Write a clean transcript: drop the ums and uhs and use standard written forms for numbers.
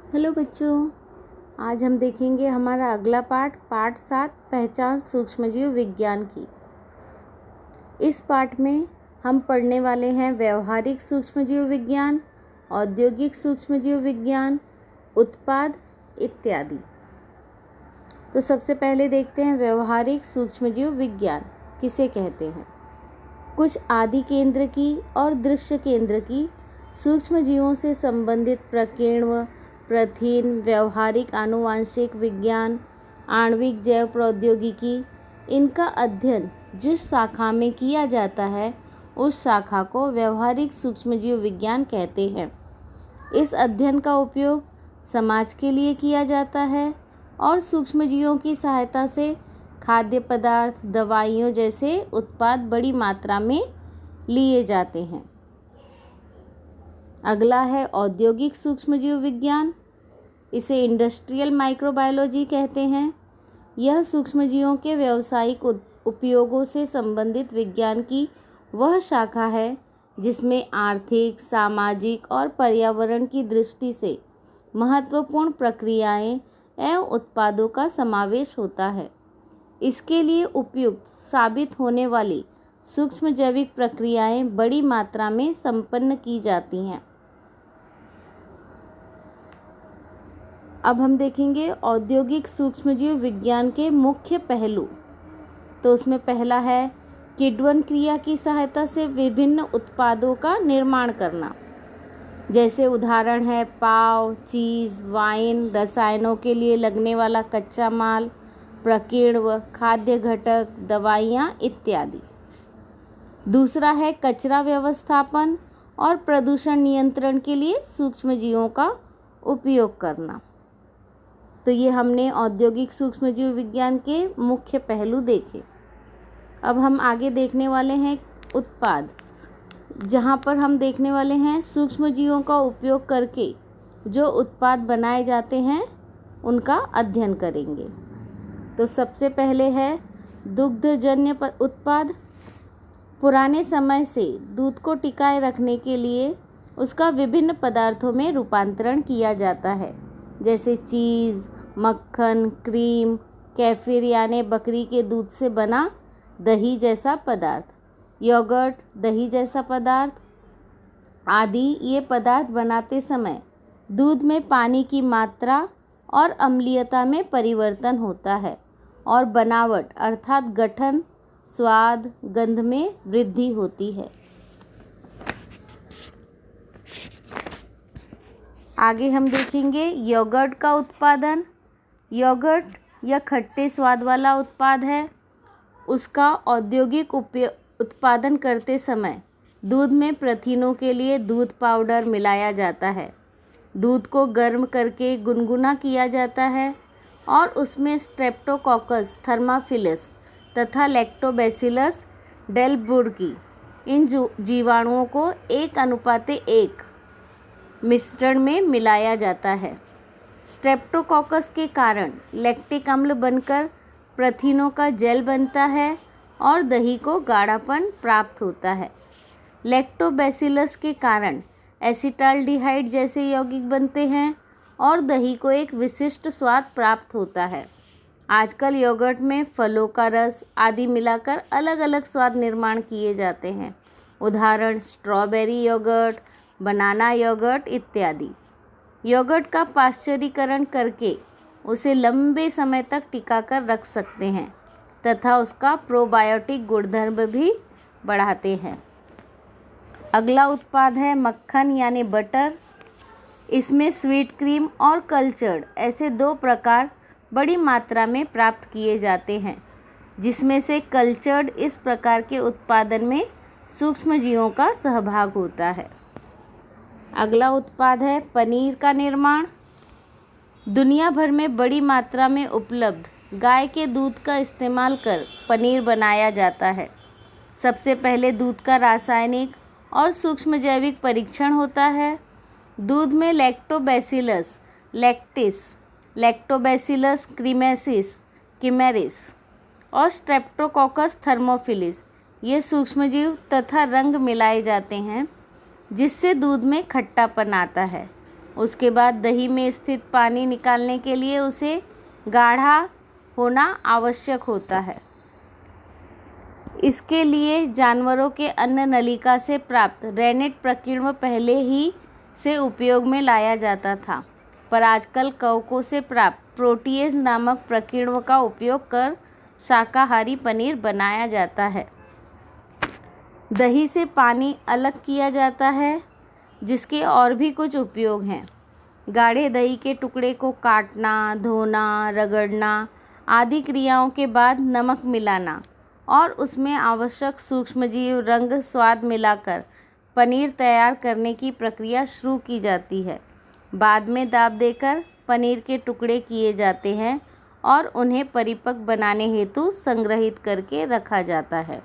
Hello बच्चों, आज हम देखेंगे हमारा अगला पाठ 7 पहचान सूक्ष्मजीव विज्ञान की। इस पाठ में हम पढ़ने वाले हैं व्यवहारिक सूक्ष्मजीव विज्ञान, औद्योगिक सूक्ष्मजीव विज्ञान, उत्पाद इत्यादि। तो सबसे पहले देखते हैं व्यवहारिक सूक्ष्मजीव विज्ञान किसे कहते हैं। कुछ आदि केंद्र की और दृश्य केंद्र की सूक्ष्मजीवों से संबंधित प्रकीर्ण, प्रथिन, व्यवहारिक आनुवांशिक विज्ञान, आणविक जैव प्रौद्योगिकी, इनका अध्ययन जिस शाखा में किया जाता है उस शाखा को व्यवहारिक सूक्ष्मजीव विज्ञान कहते हैं। इस अध्ययन का उपयोग समाज के लिए किया जाता है और सूक्ष्मजीवों की सहायता से खाद्य पदार्थ, दवाइयों जैसे उत्पाद बड़ी मात्रा में लिए जाते हैं। अगला है औद्योगिक सूक्ष्मजीव विज्ञान। इसे इंडस्ट्रियल माइक्रोबायोलॉजी कहते हैं। यह सूक्ष्मजीवों के व्यावसायिक उपयोगों से संबंधित विज्ञान की वह शाखा है जिसमें आर्थिक, सामाजिक और पर्यावरण की दृष्टि से महत्वपूर्ण प्रक्रियाएं एवं उत्पादों का समावेश होता है। इसके लिए उपयुक्त साबित होने वाली सूक्ष्म जैविक प्रक्रियाएं बड़ी मात्रा में संपन्न की जाती हैं। अब हम देखेंगे औद्योगिक सूक्ष्मजीव विज्ञान के मुख्य पहलू। तो उसमें पहला है किण्वन क्रिया की सहायता से विभिन्न उत्पादों का निर्माण करना। जैसे उदाहरण है पाव, चीज़, वाइन, रसायनों के लिए लगने वाला कच्चा माल, प्रकीर्ण, खाद्य घटक, दवाइयाँ इत्यादि। दूसरा है कचरा व्यवस्थापन और प्रदूषण नियंत्रण के लिए सूक्ष्मजीवों का उपयोग करना। तो ये हमने औद्योगिक सूक्ष्मजीव विज्ञान के मुख्य पहलू देखे। अब हम आगे देखने वाले हैं उत्पाद, जहाँ पर हम देखने वाले हैं सूक्ष्मजीवों का उपयोग करके जो उत्पाद बनाए जाते हैं उनका अध्ययन करेंगे। तो सबसे पहले है दुग्धजन्य उत्पाद। पुराने समय से दूध को टिकाए रखने के लिए उसका विभिन्न पदार्थों में रूपांतरण किया जाता है, जैसे चीज़, मक्खन, क्रीम, केफिर यानी बकरी के दूध से बना दही जैसा पदार्थ, योगर्ट, दही जैसा पदार्थ आदि। ये पदार्थ बनाते समय दूध में पानी की मात्रा और अम्लीयता में परिवर्तन होता है और बनावट अर्थात गठन, स्वाद, गंध में वृद्धि होती है। आगे हम देखेंगे योगर्ट का उत्पादन। योगर्ट यह खट्टे स्वाद वाला उत्पाद है। उसका औद्योगिक उत्पादन करते समय दूध में प्रथिनों के लिए दूध पाउडर मिलाया जाता है। दूध को गर्म करके गुनगुना किया जाता है और उसमें स्ट्रेप्टोकोकस थर्माफिलस तथा लैक्टोबैसिलस डेलब्रुगी इन जीवाणुओं को 1:1 मिश्रण में मिलाया जाता है। स्ट्रेप्टोकोकस के कारण लैक्टिक अम्ल बनकर प्रथिनों का जेल बनता है और दही को गाढ़ापन प्राप्त होता है। लैक्टोबैसिलस के कारण एसिटाल्डिहाइड जैसे यौगिक बनते हैं और दही को एक विशिष्ट स्वाद प्राप्त होता है। आजकल योगर्ट में फलों का रस आदि मिलाकर अलग अलग स्वाद निर्माण किए जाते हैं। उदाहरण स्ट्रॉबेरी योगर्ट, बनाना योगर्ट इत्यादि। योगर्ट का पाश्चरीकरण करके उसे लंबे समय तक टिकाकर रख सकते हैं तथा उसका प्रोबायोटिक गुणधर्म भी बढ़ाते हैं। अगला उत्पाद है मक्खन यानी बटर। इसमें स्वीट क्रीम और कल्चर्ड ऐसे 2 प्रकार बड़ी मात्रा में प्राप्त किए जाते हैं, जिसमें से कल्चर्ड इस प्रकार के उत्पादन में सूक्ष्मजीवों का सहभाग होता है। अगला उत्पाद है पनीर का निर्माण। दुनिया भर में बड़ी मात्रा में उपलब्ध गाय के दूध का इस्तेमाल कर पनीर बनाया जाता है। सबसे पहले दूध का रासायनिक और सूक्ष्म जैविक परीक्षण होता है। दूध में लैक्टोबैसिलस लैक्टिस, लैक्टोबैसिलस कीमेरिस और स्ट्रेप्टोकोकस थर्मोफिलिस ये सूक्ष्मजीव तथा रंग मिलाए जाते हैं, जिससे दूध में खट्टापन आता है उसके बाद दही में स्थित पानी निकालने के लिए उसे गाढ़ा होना आवश्यक होता है। इसके लिए जानवरों के अन्न नलिका से प्राप्त रेनिट प्रकीर्णक पहले ही से उपयोग में लाया जाता था, पर आजकल कवकों से प्राप्त प्रोटीएज नामक प्रकीर्णक का उपयोग कर शाकाहारी पनीर बनाया जाता है। दही से पानी अलग किया जाता है, जिसके और भी कुछ उपयोग हैं। गाढ़े दही के टुकड़े को काटना, धोना, रगड़ना आदि क्रियाओं के बाद नमक मिलाना और उसमें आवश्यक सूक्ष्मजीव, रंग, स्वाद मिलाकर पनीर तैयार करने की प्रक्रिया शुरू की जाती है। बाद में दाब देकर पनीर के टुकड़े किए जाते हैं और उन्हें परिपक्व बनाने हेतु संग्रहित करके रखा जाता है।